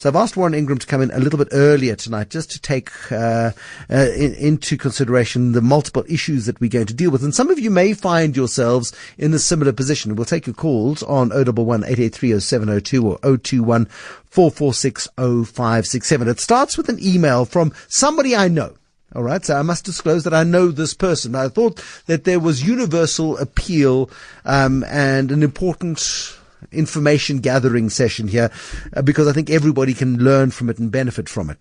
So I've asked Warren Ingram to come in a little bit earlier tonight just to take into consideration the multiple issues that we're going to deal with. And some of you may find yourselves in a similar position. We'll take your calls on 011-883-0702 or 021-446-0567. It starts with an email from somebody I know. All right, so I must disclose that I know this person. I thought that there was universal appeal and an important information gathering session here because I think everybody can learn from it and benefit from it.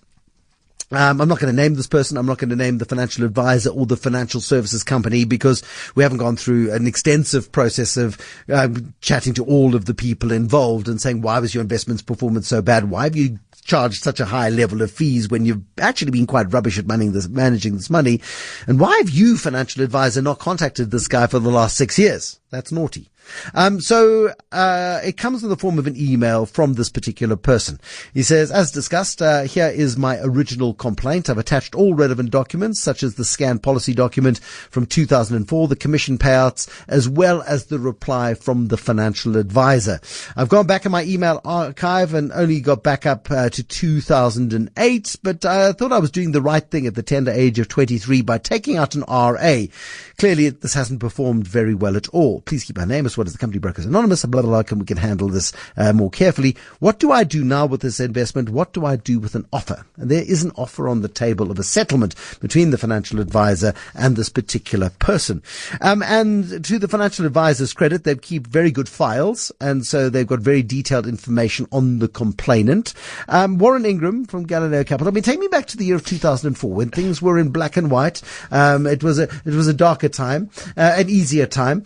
I'm not going to name this person. I'm not going to name the financial advisor or the financial services company because we haven't gone through an extensive process of chatting to all of the people involved and saying, why was your investments performance so bad? Why have you charged such a high level of fees when you've actually been quite rubbish at managing this money? And why have you, financial advisor, not contacted this guy for the last 6 years? That's naughty. So it comes in the form of an email from this particular person. He says, as discussed, here is my original complaint. I've attached all relevant documents, such as the scanned policy document from 2004, the commission payouts, as well as the reply from the financial advisor. I've gone back in my email archive and only got back up to 2008, but I thought I was doing the right thing at the tender age of 23 by taking out an RA. Clearly, this hasn't performed very well at all. Please keep my name as well as the company brokers anonymous, blah, blah, blah, and we can handle this more carefully. What do I do now with this investment? What do I do with an offer? And there is an offer on the table of a settlement between the financial advisor and this particular person. And to the financial advisor's credit, they keep very good files, and so they've got very detailed information on the complainant. Warren Ingram from Galileo Capital. I mean, take me back to the year of 2004 when things were in black and white. It was a darker time, an easier time.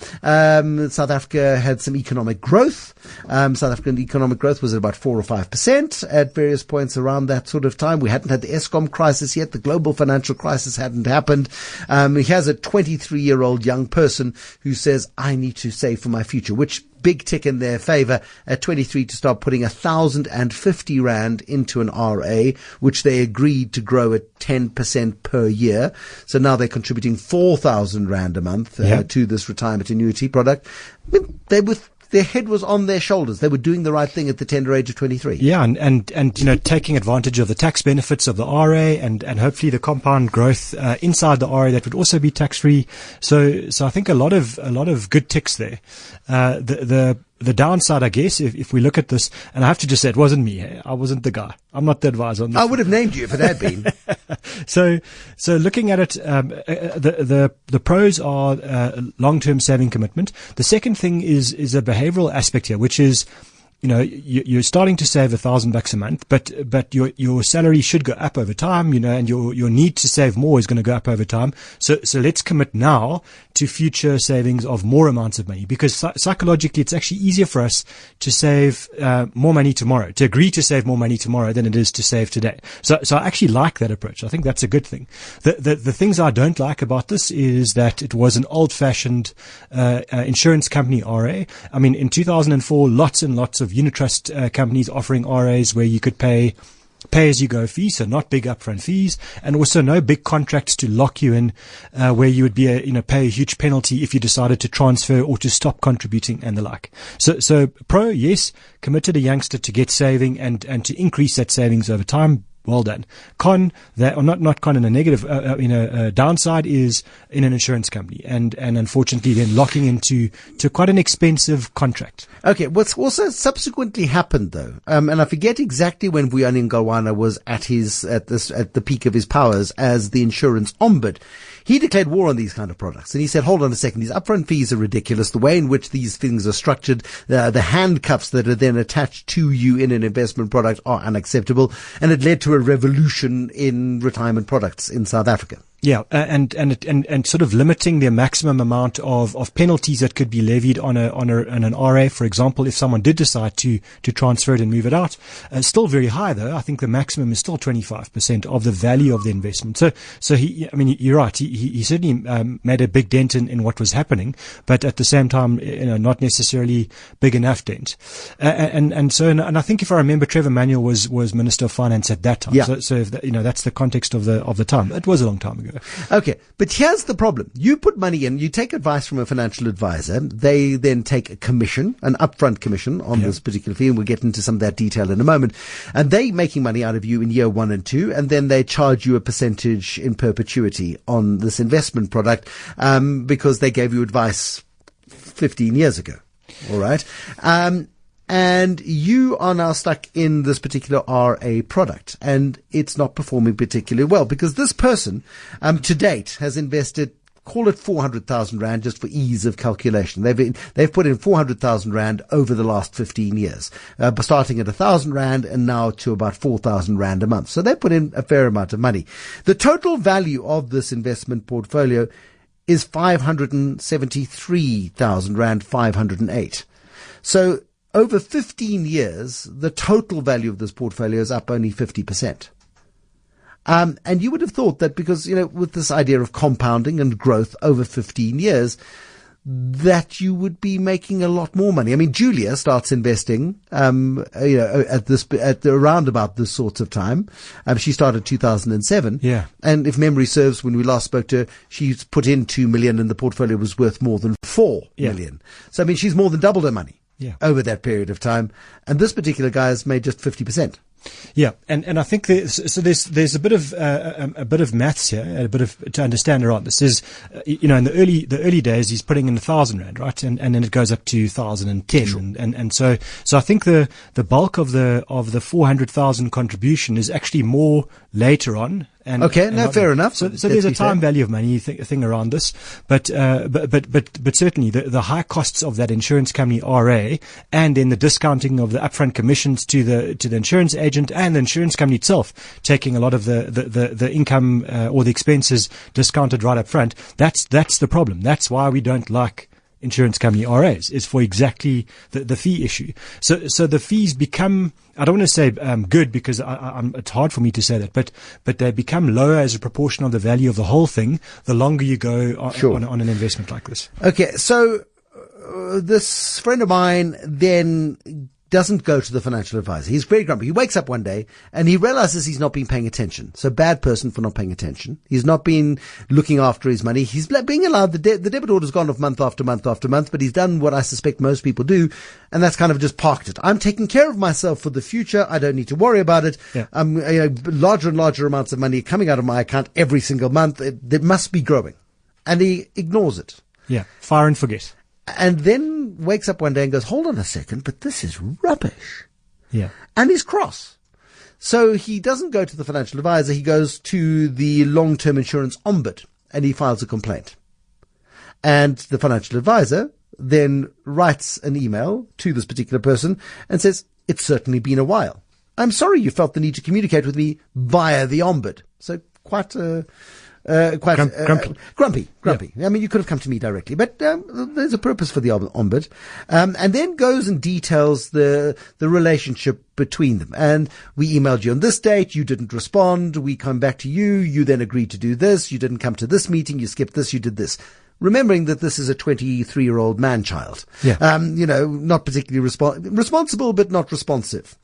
South Africa had some economic growth. South African economic growth was at about 4 or 5% at various points around that sort of time. We hadn't had the Eskom crisis yet. The global financial crisis hadn't happened. He has a 23-year-old young person who says, I need to save for my future, which big tick in their favor at 23 to start putting 1,050 Rand into an RA, which they agreed to grow at 10% per year. So now they're contributing 4,000 Rand a month to this retirement annuity product. I mean, their head was on their shoulders. They were doing the right thing at the tender age of 23. Yeah, and you know, taking advantage of the tax benefits of the RA and hopefully the compound growth inside the RA that would also be tax free. So I think a lot of good ticks there. The downside, I guess, if we look at this, and I have to just say it wasn't me. I wasn't the guy. I'm not the advisor on this. I would have named you if it had been. So looking at it, the pros are long-term saving commitment. The second thing is a behavioral aspect here, which is, you know, you're starting to save $1,000 a month, but your salary should go up over time, you know, and your need to save more is going to go up over time. So let's commit now to future savings of more amounts of money, because psychologically it's actually easier for us to save more money tomorrow, to agree to save more money tomorrow than it is to save today. So I actually like that approach. I think that's a good thing. The things I don't like about this is that it was an old-fashioned insurance company RA. I mean, in 2004, lots and lots of unit trust companies offering RAs where you could pay as you go fees, so not big upfront fees, and also no big contracts to lock you in, where you would be pay a huge penalty if you decided to transfer or to stop contributing and the like. So pro, yes, committed a youngster to get saving and to increase that savings over time. Well done. Con, that, or not con in a negative, downside is in an insurance company and unfortunately then locking into quite an expensive contract. Okay. What's also subsequently happened though, and I forget exactly when Vuyani Ngolwana was at the peak of his powers as the insurance ombud. He declared war on these kind of products, and he said, hold on a second, these upfront fees are ridiculous. The way in which these things are structured, the handcuffs that are then attached to you in an investment product are unacceptable, and it led to a revolution in retirement products in South Africa. Yeah, and sort of limiting the maximum amount of penalties that could be levied on an RA, for example, if someone did decide to transfer it and move it out. Still very high though. I think the maximum is still 25% of the value of the investment. So you're right. He certainly made a big dent in what was happening, but at the same time, not necessarily big enough dent. And I think if I remember, Trevor Manuel was Minister of Finance at that time. Yeah. So if that's the context of the time. It was a long time ago. ago. Okay, but here's the problem. You put money in, you take advice from a financial advisor. They then take a commission, an upfront commission on this particular fee, and we'll get into some of that detail in a moment. And they making money out of you in year 1 and 2, and then they charge you a percentage in perpetuity on this investment product, because they gave you advice 15 years ago. All right. And you are now stuck in this particular RA product, and it's not performing particularly well because this person, to date has invested, call it 400,000 Rand just for ease of calculation. They've put in 400,000 Rand over the last 15 years, starting at 1,000 Rand and now to about 4,000 Rand a month. So they put in a fair amount of money. The total value of this investment portfolio is 573,000 Rand, 508. So over 15 years, the total value of this portfolio is up only 50%. And you would have thought that because, with this idea of compounding and growth over 15 years, that you would be making a lot more money. I mean, Julia starts investing, around about this sort of time. She started 2007. Yeah. And if memory serves, when we last spoke to her, she's put in 2 million and the portfolio was worth more than 4 million. So, I mean, she's more than doubled her money. Yeah. Over that period of time. And this particular guy has made just 50%. Yeah, and I think there's a bit of maths here, a bit of to understand around this. Is in the early days he's putting in 1,000 Rand, right, and then it goes up to 1,010, sure. and so I think the bulk of the 400,000 contribution is actually more later on. Fair enough. So there's a time value of money thing around this, but certainly the high costs of that insurance company RA, and then the discounting of the upfront commissions to the insurance agent and the insurance company itself taking a lot of the income or the expenses discounted right up front. That's the problem. That's why we don't like insurance company RAs, is for exactly the fee issue. So the fees become, I don't want to say good, because it's hard for me to say that, but they become lower as a proportion of the value of the whole thing the longer you go on an investment like this. Okay, so this friend of mine then doesn't go to the financial advisor. He's very grumpy. He wakes up one day and he realizes he's not been paying attention. So bad person for not paying attention. He's not been looking after his money. He's being allowed, the debit order's gone off month after month after month, but he's done what I suspect most people do, and that's kind of just parked it. I'm taking care of myself for the future. I don't need to worry about it. Yeah. Larger and larger amounts of money coming out of my account every single month. It must be growing. And he ignores it. Yeah. Fire and forget. And then wakes up one day and goes, hold on a second, but this is rubbish. Yeah. And he's cross. So he doesn't go to the financial advisor. He goes to the long-term insurance ombud and he files a complaint. And the financial advisor then writes an email to this particular person and says, it's certainly been a while. I'm sorry you felt the need to communicate with me via the ombud. So quite grumpy. Yeah. I mean, you could have come to me directly, but there's a purpose for the ombud, and then goes and details the relationship between them. And we emailed you on this date, you didn't respond. We come back to you, you then agreed to do this. You didn't come to this meeting, you skipped this, you did this. Remembering that this is a 23-year-old man-child, not particularly responsible, but not responsive.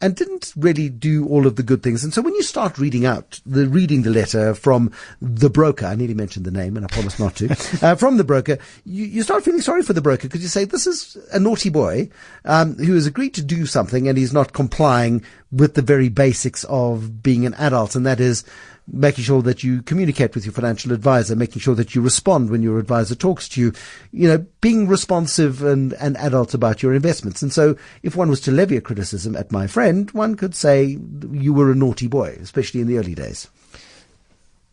And didn't really do all of the good things. And so when you start reading the letter from the broker, I nearly mentioned the name and I promise not to, from the broker, you start feeling sorry for the broker because you say, this is a naughty boy, who has agreed to do something and he's not complying with the very basics of being an adult. And that is making sure that you communicate with your financial advisor, making sure that you respond when your advisor talks to you, being responsive and adult about your investments. And so if one was to levy a criticism at my friend, one could say you were a naughty boy, especially in the early days.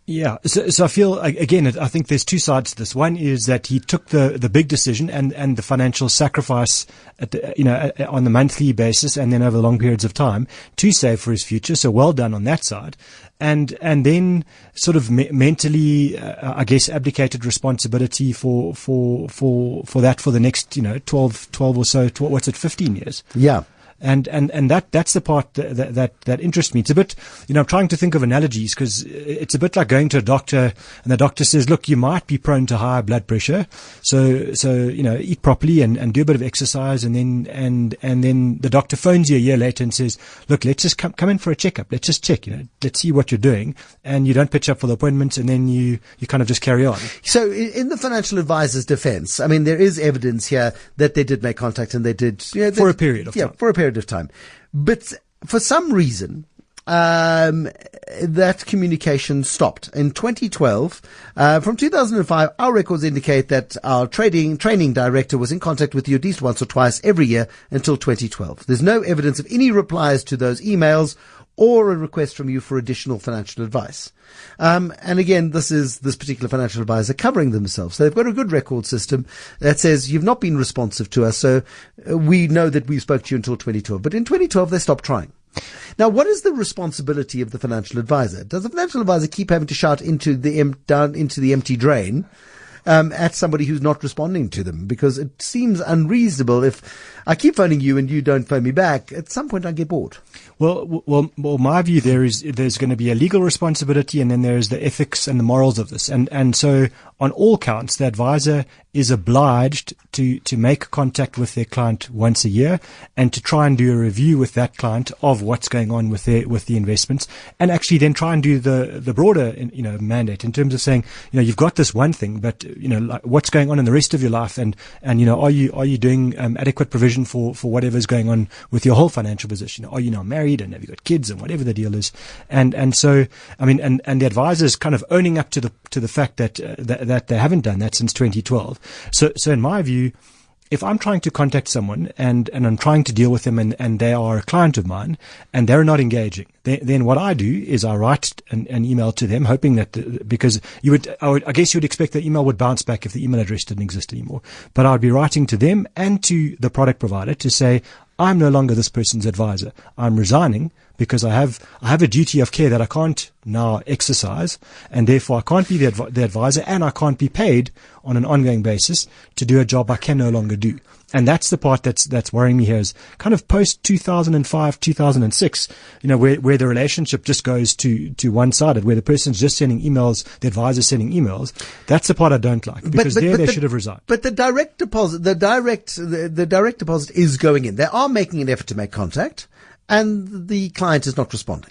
Yeah. So I feel, again, I think there's two sides to this. One is that he took the big decision and the financial sacrifice on the monthly basis and then over long periods of time to save for his future. So well done on that side. And then sort of mentally, I guess, abdicated responsibility for that for the next, 12 or so, 15 years. Yeah. And that's the part that interests me. It's a bit, I'm trying to think of analogies, because it's a bit like going to a doctor and the doctor says, look, you might be prone to high blood pressure. So, eat properly and do a bit of exercise. And then the doctor phones you a year later and says, look, let's just come in for a checkup. Let's just check, let's see what you're doing. And you don't pitch up for the appointment, and then you kind of just carry on. So in the financial advisor's defense, I mean, there is evidence here that they did make contact, and they did, for a period of time. Yeah, for a period of time. But for some reason, that communication stopped in 2012. From 2005, our records indicate that our training director was in contact with you at least once or twice every year until 2012. There's no evidence of any replies to those emails or a request from you for additional financial advice. And again, this particular financial advisor covering themselves. So they've got a good record system that says you've not been responsive to us, so we know that we spoke to you until 2012. But in 2012, they stopped trying. Now, what is the responsibility of the financial advisor? Does the financial advisor keep having to shout down into the empty drain at somebody who's not responding to them? Because it seems unreasonable. If I keep phoning you and you don't phone me back, at some point I get bored. Well, my view there's going to be a legal responsibility, and then there's the ethics and the morals of this. And so on all counts, the advisor is obliged to make contact with their client once a year and to try and do a review with that client of what's going on with the investments, and actually then try and do the broader, mandate in terms of saying, you've got this one thing, but, like what's going on in the rest of your life, and are you doing adequate provision for whatever's going on with your whole financial position? Are you now married, and have you got kids, and whatever the deal is? And so, I mean, and the advisor's kind of owning up to the fact that they haven't done that since 2012. So in my view, if I'm trying to contact someone and I'm trying to deal with them and they are a client of mine and they're not engaging, then what I do is I write an email to them, hoping that because I guess you would expect the email would bounce back if the email address didn't exist anymore. But I would be writing to them and to the product provider to say, I'm no longer this person's advisor. I'm resigning because I have a duty of care that I can't now exercise, and therefore I can't be the advisor, and I can't be paid on an ongoing basis to do a job I can no longer do. And that's the part that's worrying me here, is kind of post 2005, 2006, where the relationship just goes to one-sided, where the person's just sending emails, the advisor's sending emails. That's the part I don't like, because they should have resigned. But the direct deposit, the direct deposit is going in. They are making an effort to make contact, and the client is not responding.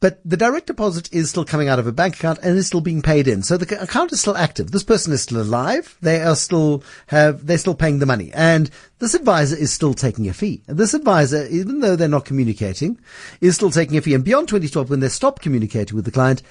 But the direct deposit is still coming out of a bank account and is still being paid in. So the account is still active. This person is still alive. They're still paying the money. And this advisor is still taking a fee. And this advisor, even though they're not communicating, is still taking a fee. And beyond 2012, when they stop communicating with the client,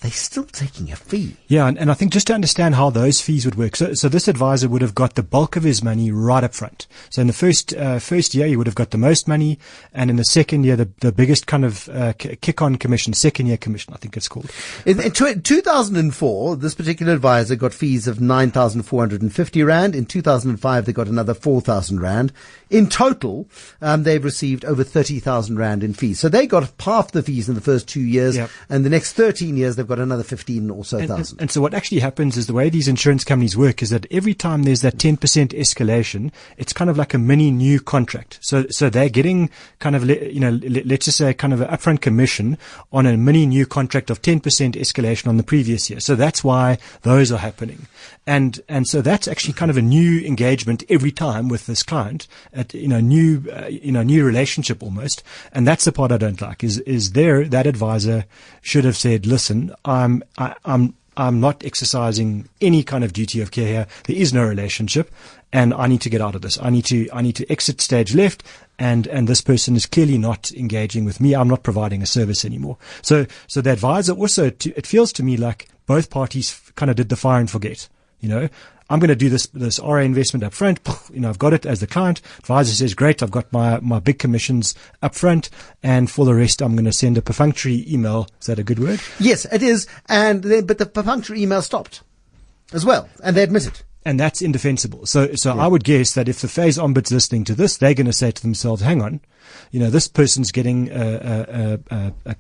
they're still taking a fee. Yeah, and I think just to understand how those fees would work, so this advisor would have got the bulk of his money right up front. So in the first year, he would have got the most money, and in the second year, the biggest kind of kick-on commission, second year commission, I think it's called. In 2004, this particular advisor got fees of 9,450 Rand. In 2005, they got another 4,000 Rand. In total, they've received over 30,000 Rand in fees. So they got half the fees in the first 2 years, yep. And the next 13 years, they've got another 15 or so thousand. And so what actually happens is, the way these insurance companies work is that every time there's that 10% escalation, it's kind of like a mini new contract. So they're getting kind of, let's just say kind of an upfront commission on a mini new contract of 10% escalation on the previous year. So that's why those are happening. And so that's actually kind of a new engagement every time with this client, at new relationship almost. And that's the part I don't like, is that advisor should have said, listen, I'm not exercising any kind of duty of care here. There is no relationship, and I need to get out of this. I need to exit stage left, and this person is clearly not engaging with me. I'm not providing a service anymore. So the advisor also, it feels to me like both parties kind of did the fire and forget. I'm going to do this RA investment up front. I've got it as the client. Advisor says, great, I've got my big commissions up front, and for the rest, I'm going to send a perfunctory email. Is that a good word? Yes, it is. But the perfunctory email stopped as well, and they admit it. And that's indefensible. So yeah. I would guess that if the phase ombud's listening to this, they're going to say to themselves, hang on, this person's getting a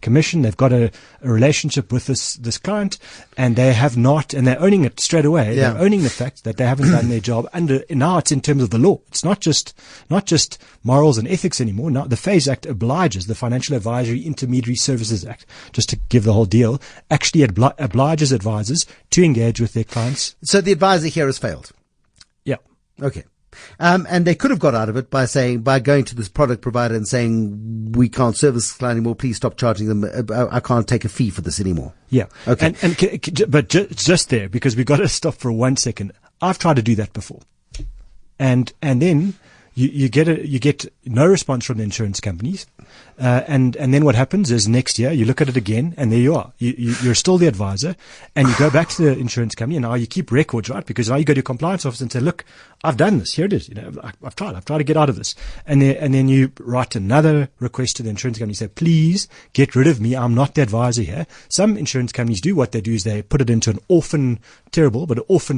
commission. They've got a relationship with this client, and they have not, and they're owning it straight away. Yeah. They're owning the fact that they haven't done their job. And now it's in terms of the law. It's not just morals and ethics anymore. Now the FASE Act obliges, the Financial Advisory Intermediary Services Act, just to give the whole deal, actually obliges advisors to engage with their clients. So the advisor here has failed. Yeah. Okay. And they could have got out of it by going to this product provider and saying, we can't service this client anymore. Please stop charging them. I can't take a fee for this anymore. Yeah. Okay. But just there, because we've got to stop for 1 second. I've tried to do that before. And then you get no response from the insurance companies. And then what happens is next year you look at it again, and there you are. You're still the advisor, and you go back to the insurance company, and now you keep records, right? Because now you go to your compliance office and say, look, I've done this. Here it is. I've tried to get out of this. And then you write another request to the insurance company. You say, please get rid of me. I'm not the advisor here. Some insurance companies do what they do is they put it into an orphan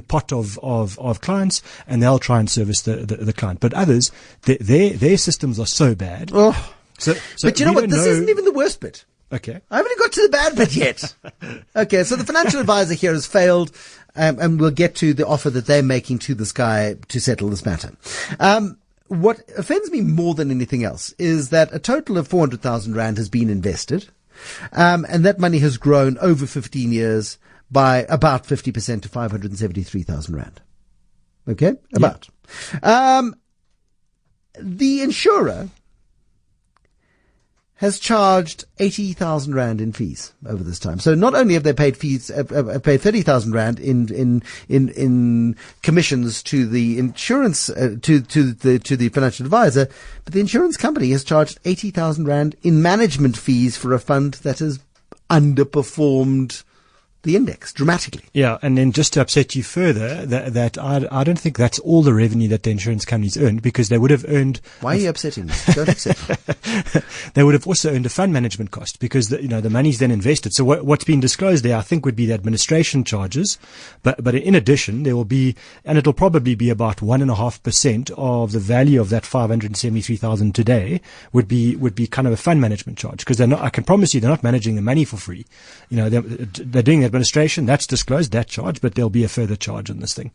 pot of clients, and they'll try and service the client. But others, their systems are so bad. Oh. So but you know what? This isn't even the worst bit. Okay. I haven't even got to the bad bit yet. Okay, so the financial advisor here has failed, and we'll get to the offer that they're making to this guy to settle this matter. What offends me more than anything else is that a total of 400,000 Rand has been invested, and that money has grown over 15 years by about 50% to 573,000 Rand. Okay? About. Yeah. The insurer has charged 80,000 Rand in fees over this time. So not only have they paid fees, paid 30,000 Rand in commissions to the insurance, to the financial advisor, but the insurance company has charged 80,000 Rand in management fees for a fund that has underperformed the index dramatically. Yeah, and then just to upset you further, that I don't think that's all the revenue that the insurance companies earned, because they would have earned. Why are you upsetting me? Don't upset me. They would have also earned a fund management cost, because the money's then invested. So what's been disclosed there, I think, would be the administration charges, but in addition there will be, and it'll probably be about 1.5% of the value of that 573,000 today would be kind of a fund management charge, because they're not. I can promise you, they're not managing the money for free. They're doing the administration, that's disclosed, that charge, but there'll be a further charge on this thing.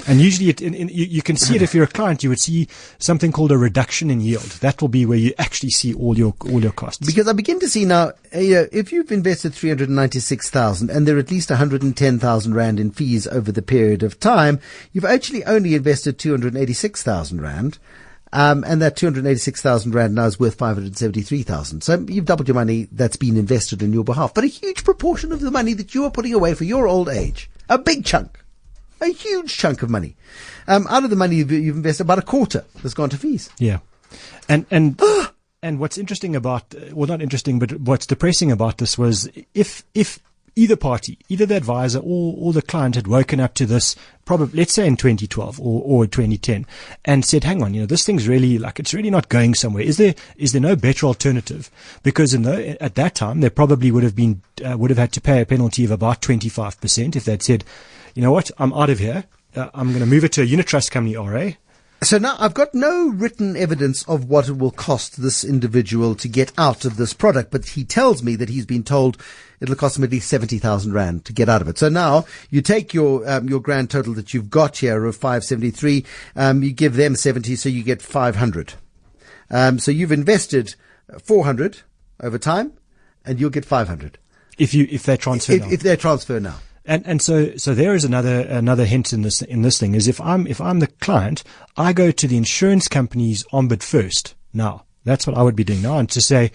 And usually you can see it if you're a client, you would see something called a reduction in yield. That will be where you actually see all your costs. Because I begin to see now, if you've invested 396,000 and there are at least 110,000 Rand in fees over the period of time, you've actually only invested 286,000 Rand. And that 286,000 Rand now is worth 573,000. So you've doubled your money that's been invested on your behalf. But a huge proportion of the money that you are putting away for your old age, a big chunk, a huge chunk of money, out of the money you've invested, about a quarter has gone to fees. Yeah. And what's interesting about, well, not interesting, but what's depressing about this was if either party, either the advisor or the client, had woken up to this, probably, let's say in 2012 or 2010, and said, hang on, this thing's really, it's really not going somewhere. Is there no better alternative? Because at that time, they probably would have had to pay a penalty of about 25% if they'd said, you know what, I'm out of here. I'm going to move it to a unit trust company, RA. So now I've got no written evidence of what it will cost this individual to get out of this product, but he tells me that he's been told it'll cost him at least 70,000 Rand to get out of it. So now you take your grand total that you've got here of 573, you give them 70, so you get 500. So you've invested 400 over time, and you'll get 500. If they transfer now. If they transfer now. And so there is another hint in this thing is if I'm the client, I go to the insurance company's ombud first. Now, that's what I would be doing now, and to say,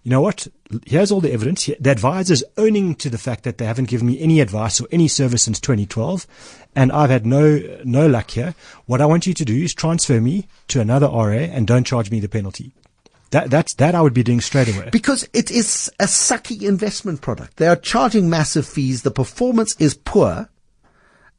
you know what, here's all the evidence. The advisor's owning to the fact that they haven't given me any advice or any service since 2012, and I've had no luck here. What I want you to do is transfer me to another RA and don't charge me the penalty. That I would be doing straight away. Because it is a sucky investment product. They are charging massive fees. The performance is poor.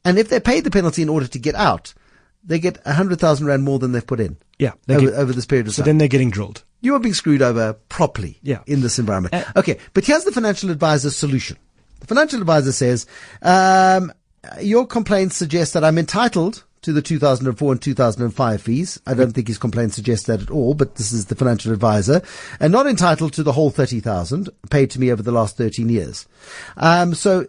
And if they pay the penalty in order to get out, they get 100,000 Rand more than they've put in. Yeah. Over this period of time. So then they're getting drilled. You are being screwed over properly in this environment. Okay. But here's the financial advisor's solution. The financial advisor says, your complaints suggest that I'm entitled to the 2004 and 2005 fees. I don't think his complaint suggests that at all, but this is the financial advisor, and not entitled to the whole 30,000 paid to me over the last 13 years. So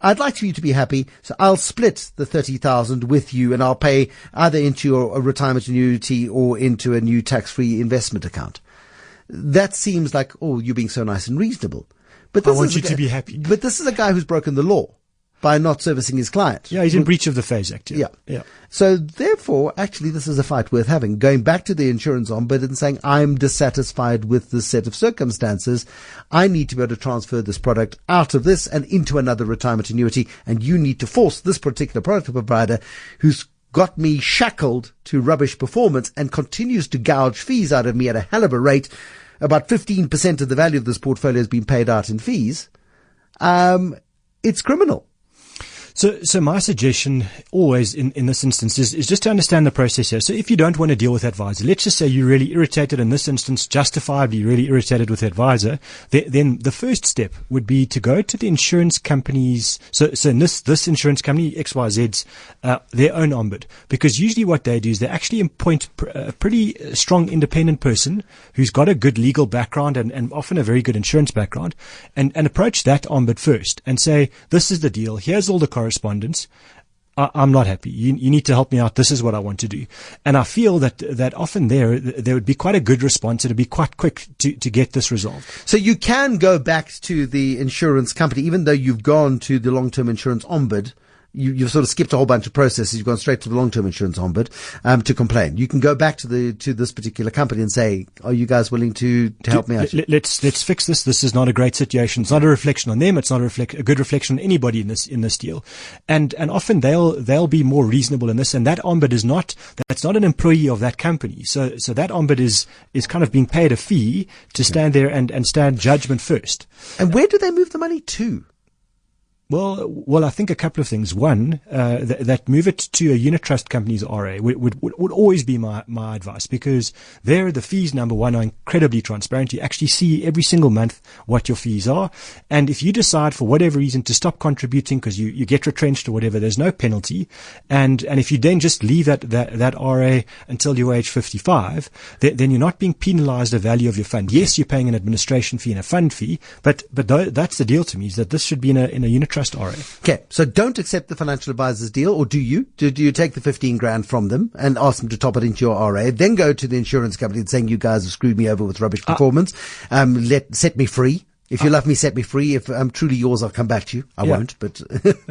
I'd like for you to be happy. So I'll split the 30,000 with you, and I'll pay either into your retirement annuity or into a new tax-free investment account. That seems like, oh, you're being so nice and reasonable. But I want you to be happy. But this is a guy who's broken the law by not servicing his client. Yeah, he's in breach of the FASE Act. Yeah. Yeah. So therefore, actually, this is a fight worth having. Going back to the insurance ombudsman and saying, I'm dissatisfied with this set of circumstances. I need to be able to transfer this product out of this and into another retirement annuity. And you need to force this particular product provider who's got me shackled to rubbish performance and continues to gouge fees out of me at a hell of a rate. About 15% of the value of this portfolio has been paid out in fees. It's criminal. So my suggestion always in this instance is just to understand the process here. So if you don't want to deal with that advisor, let's just say you're really irritated in this instance, justifiably really irritated with the advisor, then the first step would be to go to the insurance companies. So in this insurance company, XYZ's, their own ombud, because usually what they do is they actually appoint a pretty strong independent person who's got a good legal background and often a very good insurance background and approach that ombud first and say, this is the deal. Here's all the correspondence. I'm not happy. You need to help me out. This is what I want to do. And I feel that often there would be quite a good response. It would be quite quick to get this resolved. So you can go back to the insurance company, even though you've gone to the long-term insurance ombud. You've sort of skipped a whole bunch of processes. You've gone straight to the long-term insurance ombud, to complain. You can go back to this particular company and say, are you guys willing to help me out? Let's fix this. This is not a great situation. It's not a reflection on them. It's not a good reflection on anybody in this deal. And often they'll be more reasonable in this. And that ombud that's not an employee of that company. So that ombud is kind of being paid a fee to stand there and stand judgment first. And where do they move the money to? Well, I think a couple of things. One, that move it to a unit trust company's RA would always be my advice, because there the fees, number one, are incredibly transparent. You actually see every single month what your fees are. And if you decide for whatever reason to stop contributing because you get retrenched or whatever, there's no penalty. And if you then just leave that RA until you're age 55, then you're not being penalized the value of your fund. Yes, you're paying an administration fee and a fund fee, but that's the deal to me, is that this should be in a unit trust RA. Okay, so don't accept the financial advisor's deal, or do you? Do you take the 15 grand from them and ask them to top it into your RA, then go to the insurance company and saying, you guys have screwed me over with rubbish performance, set me free. If you love me, set me free. If I'm truly yours, I'll come back to you. I won't, but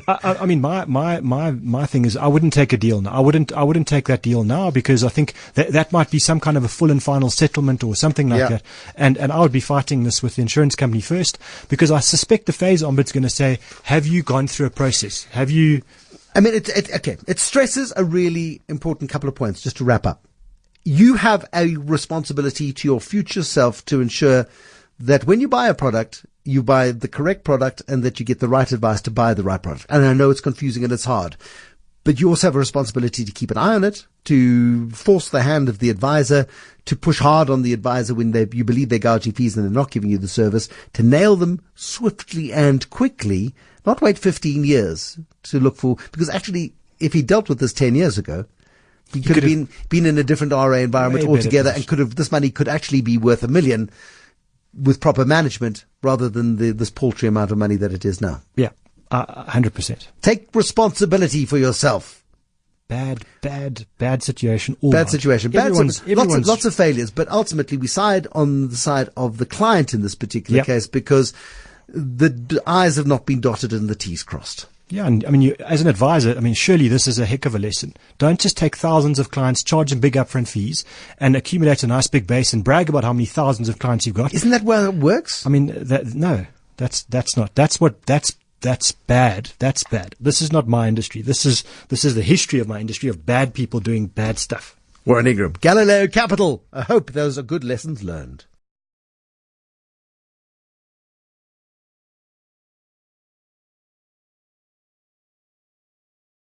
I mean, my thing is, I wouldn't take a deal now. I wouldn't take that deal now, because I think that might be some kind of a full and final settlement or something like that. And I would be fighting this with the insurance company first, because I suspect the FASE ombud's going to say, have you gone through a process? Have you? I mean, it stresses a really important couple of points just to wrap up. You have a responsibility to your future self to ensure that when you buy a product, you buy the correct product and that you get the right advice to buy the right product. And I know it's confusing and it's hard, but you also have a responsibility to keep an eye on it, to force the hand of the advisor, to push hard on the advisor when you believe they're gouging fees and they're not giving you the service, to nail them swiftly and quickly, not wait 15 years to look for, because actually, if he dealt with this 10 years ago, he could have been in a different RA environment altogether, and this money could actually be worth $1 million with proper management rather than this paltry amount of money that it is now. Yeah, 100%. Take responsibility for yourself. Bad situation. Bad situation. Lots of failures, but ultimately we side on the side of the client in this particular case, because the I's have not been dotted and the T's crossed. Yeah, and I mean, as an advisor, I mean, surely this is a heck of a lesson. Don't just take thousands of clients, charge them big upfront fees, and accumulate a nice big base and brag about how many thousands of clients you've got. Isn't that where it works? I mean, that's not. That's bad. That's bad. This is not my industry. This is the history of my industry, of bad people doing bad stuff. Warren Ingram, Galileo Capital. I hope those are good lessons learned.